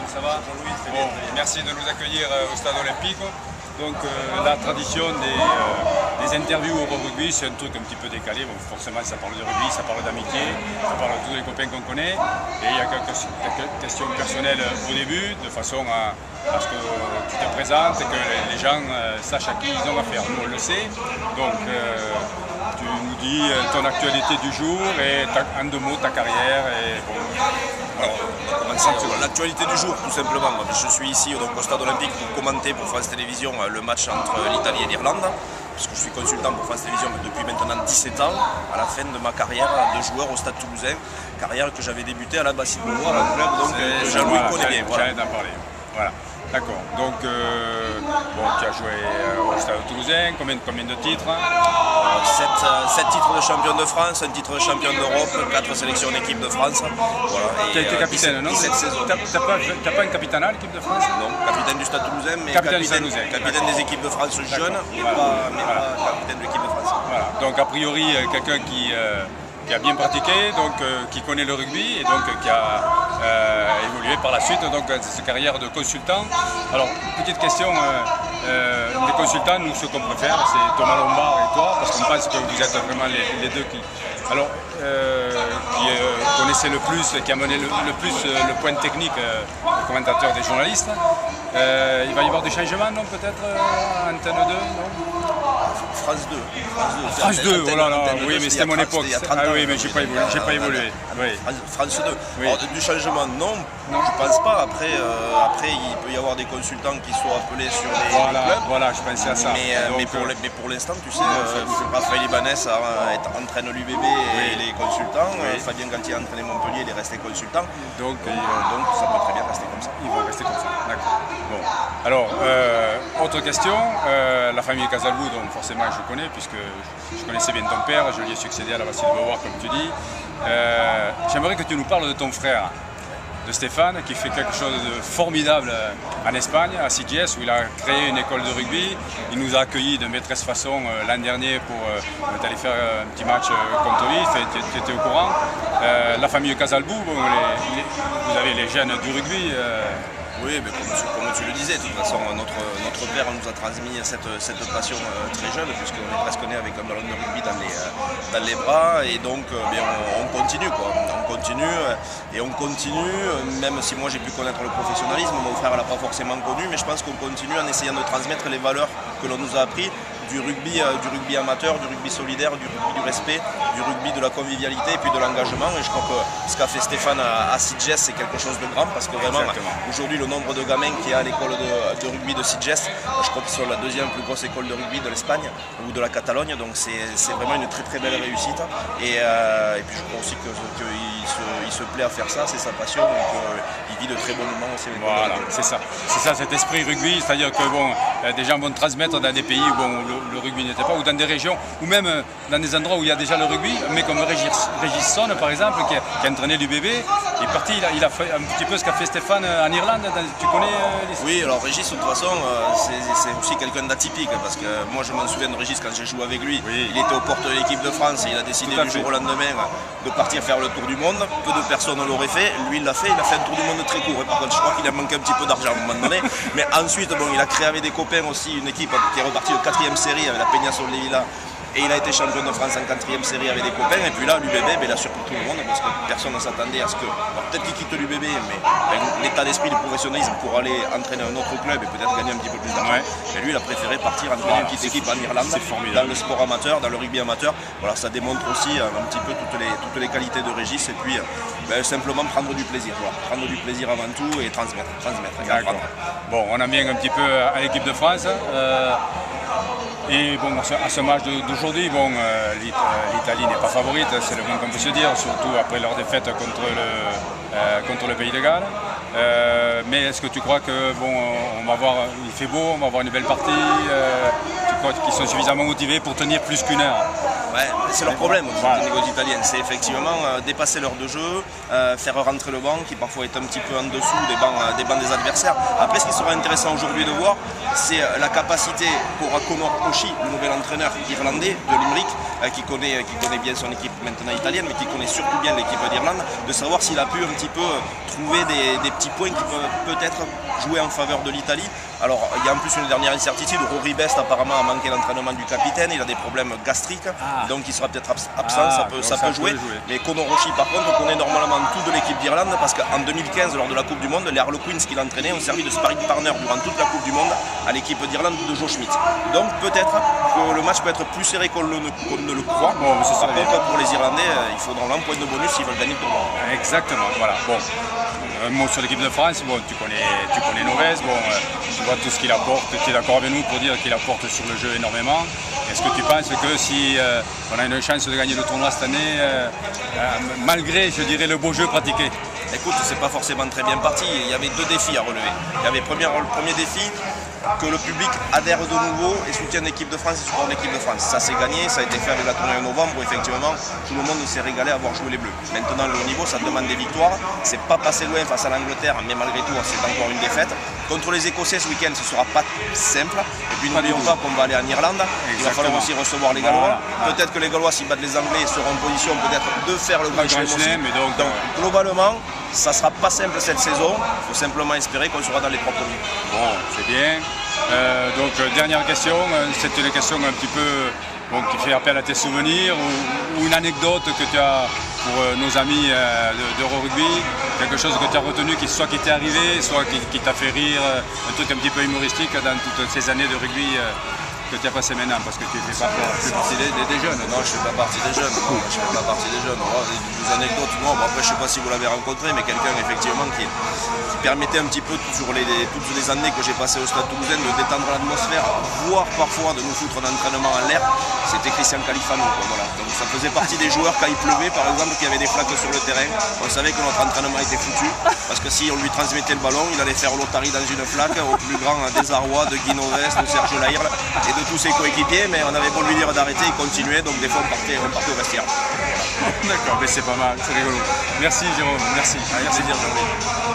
ça va? Jean-Louis, très bon, bien. Merci de nous accueillir au Stade Olympique. Donc la tradition des interviews au rugby, c'est un truc un petit peu décalé. Bon, forcément, ça parle de rugby, ça parle d'amitié, ça parle de tous les copains qu'on connaît. Et il y a quelques questions personnelles au début, de façon à ce que tu te présentes et que les gens sachent à qui ils ont affaire. Nous, on le sait. Donc, tu nous dis ton actualité du jour et en 2 mots ta carrière. Et, bon, Alors, l'actualité du jour, tout simplement. Je suis ici donc, au Stade Olympique pour commenter pour France Télévisions le match entre l'Italie et l'Irlande, puisque je suis consultant pour France Télévisions depuis maintenant 17 ans, à la fin de ma carrière de joueur au Stade Toulousain, carrière que j'avais débutée à la Bassine Beauvoir, un club donc, que Jean-Louis connaît bien. J'allais d'en parler. Voilà. D'accord. Donc, bon, tu as joué au Stade Toulousain, combien de titres? 7 titres de champion de France, 1 titre de champion d'Europe, 4 sélections en équipe de France. Voilà. Tu as été capitaine, non? 17 saisons. T'as pas un capitanat à l'équipe de France? Non, capitaine du Stade Toulousain, mais capitaine des équipes de France jeunes, mais pas capitaine de l'équipe de France. Voilà. Donc, a priori, quelqu'un qui a bien pratiqué, donc qui connaît le rugby et donc qui a évolué par la suite donc cette carrière de consultant. Alors, petite question, les consultants, nous, ce qu'on préfère, c'est Thomas Lombard et toi, parce qu'on pense que vous êtes vraiment les deux qui connaissaient le plus, qui amenaient le plus le point technique aux commentateurs des journalistes. Il va y avoir des changements, non, peut-être, Antenne 2, non? France 2. France 2, oh là là, oui, mais c'était mon époque. Ah oui, mais j'ai pas évolué. Oui. France 2. Oui. Alors, du changement, non, je pense pas. Après, il peut y avoir des consultants qui sont appelés sur les clubs. Voilà, je pensais à ça. Mais pour l'instant, tu sais, Raphaël Ibanez entraîne l'UBB et les consultants. Fabien Galtier a entraîné Montpellier, il est resté consultant. Donc ça peut très bien rester comme ça. Il va rester comme ça, d'accord. Bon. Alors, autre question, la famille Casalbou, donc forcément je connais, puisque je connaissais bien ton père, je lui ai succédé à la Bassine Beauvoir, comme tu dis. J'aimerais que tu nous parles de ton frère, de Stéphane, qui fait quelque chose de formidable en Espagne, à Sitges, où il a créé une école de rugby. Il nous a accueillis de maîtresse façon l'an dernier pour on est allé faire un petit match contre lui, tu étais au courant. La famille Casalbou, bon, vous avez les gènes du rugby. Oui, mais comme tu le disais, de toute façon, notre père nous a transmis cette passion très jeune, puisqu'on est presque né avec un ballon de rugby dans les bras, et donc on continue, quoi. On continue, même si moi j'ai pu connaître le professionnalisme, mon frère ne l'a pas forcément connu, mais je pense qu'on continue en essayant de transmettre les valeurs que l'on nous a appris du rugby amateur, du rugby solidaire, du rugby du respect, du rugby de la convivialité et puis de l'engagement. Et je crois que ce qu'a fait Stéphane à Sitges, c'est quelque chose de grand, parce que vraiment, aujourd'hui, le nombre de gamins qu'il y a à l'école de rugby de Sitges, je crois qu'ils sont la 2e plus grosse école de rugby de l'Espagne ou de la Catalogne, donc c'est vraiment une très très belle réussite. Et puis je crois aussi qu'il se plaît à faire ça, c'est sa passion, donc il vit de très bons moments aussi. Voilà, c'est ça, cet esprit rugby, c'est-à-dire que bon, des gens vont transmettre dans des pays où bon, le rugby n'était pas, ou dans des régions, ou même dans des endroits où il y a déjà le rugby, mais comme Régis Sonne par exemple, qui a entraîné l'UBB, il est parti, il a fait un petit peu ce qu'a fait Stéphane en Irlande, tu connais Oui, alors Régis, de toute façon, c'est aussi quelqu'un d'atypique, parce que moi je m'en souviens de Régis quand j'ai joué avec lui, il était aux portes de l'équipe de France et il a décidé du jour au lendemain de partir faire le tour du monde. Peu de personnes l'auraient fait, lui il l'a fait, il a fait un tour du monde très court, et par contre je crois qu'il a manqué un petit peu d'argent à un moment donné, mais ensuite bon, il a créé avec des copains aussi une équipe qui est repartie de 4e série avec la Peña Sol de Villa, et il a été champion de France en 4e série avec des copains, et puis là l'UBB il a surpris tout le monde, parce que personne ne s'attendait à ce que, peut-être qu'il quitte l'UBB, mais l'état d'esprit, le professionnalisme pour aller entraîner un autre club et peut-être gagner un petit peu plus d'argent, mais lui il a préféré partir entraîner une petite équipe en Irlande, dans le sport amateur, dans le rugby amateur. Voilà, ça démontre aussi un petit peu toutes les qualités de Régis, et puis simplement prendre du plaisir, prendre du plaisir avant tout et transmettre. Bon, on a bien un petit peu à l'équipe de France. Et bon, à ce match d'aujourd'hui, bon, l'Italie n'est pas favorite, c'est le moins qu'on peut se dire, surtout après leur défaite contre le Pays de Galles. Mais est-ce que tu crois que bon, on va voir, il fait beau, on va avoir une belle partie, tu crois qu'ils sont suffisamment motivés pour tenir plus qu'1 heure? Ouais, c'est leur problème, les Italiens, c'est effectivement dépasser l'heure de jeu, faire rentrer le banc qui parfois est un petit peu en dessous des bancs des adversaires. Après, ce qui sera intéressant aujourd'hui de voir, c'est la capacité pour Conor Oshie, le nouvel entraîneur irlandais de Limerick, qui connaît bien son équipe maintenant italienne, mais qui connaît surtout bien l'équipe d'Irlande, de savoir s'il a pu un petit peu trouver des petits points qui peuvent peut-être jouer en faveur de l'Italie. Alors, il y a en plus une dernière incertitude. Rory Best apparemment a manqué l'entraînement du capitaine, il a des problèmes gastriques, donc il sera peut-être absent, ça peut jouer. Mais Conor Oshie, par contre, connaît normalement tout de l'équipe d'Irlande, parce qu'en 2015, lors de la Coupe du Monde, les Harlequins qu'il entraînait ont servi de sparring partner durant toute la Coupe du Monde à l'équipe d'Irlande de Joe Schmidt. Donc peut-être que le match peut être plus serré qu'on ne le croit. Bon, par contre, pour les Irlandais, il faudra un point de bonus s'ils veulent gagner le tournoi. Exactement, voilà. Bon. Un mot sur l'équipe de France, bon, tu connais Novès, bon, tu vois tout ce qu'il apporte, tu es d'accord avec nous pour dire qu'il apporte sur le jeu énormément. Est-ce que tu penses que si on a une chance de gagner le tournoi cette année, malgré, je dirais, le beau jeu pratiqué? Écoute, c'est pas forcément très bien parti, il y avait deux défis à relever. Il y avait le premier défi, que le public adhère de nouveau et soutienne l'équipe de France et supporte l'équipe de France. Ça s'est gagné, ça a été fait avec la tournée en novembre où effectivement tout le monde s'est régalé à voir jouer les Bleus. Maintenant le haut niveau, ça demande des victoires, c'est pas passé loin face à l'Angleterre, mais malgré tout c'est encore une défaite. Contre les Écossais ce week-end, ce sera pas simple. Et puis n'oublions pas qu'on va aller en Irlande, il va falloir aussi recevoir les Gallois. Peut-être que les Gallois, s'ils battent les Anglais, seront en position peut-être de faire le grand chelem aussi. Donc globalement, ça sera pas simple cette saison, il faut simplement espérer qu'on sera dans les 3 premiers. Bon, c'est bien. Donc dernière question, c'est une question un petit peu qui fait appel à tes souvenirs ou une anecdote que tu as pour nos amis d'Euro-Rugby, quelque chose que tu as retenu, soit qui t'est arrivé, soit qui t'a fait rire, un truc un petit peu humoristique dans toutes ces années de rugby que tu as passé maintenant, parce que tu fais partie des jeunes. Non, je ne fais pas partie des jeunes. Non, je fais pas partie des jeunes. Des anecdotes, non. Bon, après, je ne sais pas si vous l'avez rencontré, mais quelqu'un effectivement qui permettait un petit peu toutes les années que j'ai passées au Stade Toulousain de détendre l'atmosphère, voire parfois de nous foutre d'entraînement en l'air. C'était Christian Califano. Voilà. Donc ça faisait partie des joueurs quand il pleuvait, par exemple, qu'il y avait des flaques sur le terrain. On savait que notre entraînement était foutu, parce que si on lui transmettait le ballon, il allait faire l'Otari dans une flaque au plus grand désarroi de Guy Novès, de Serge Lahirle et de tous ses coéquipiers, mais on avait beau lui dire d'arrêter, il continuait, donc des fois on partait au vestiaire. D'accord, mais c'est pas mal, c'est rigolo. Merci Jérôme, merci. Avec plaisir, Jean-Louis.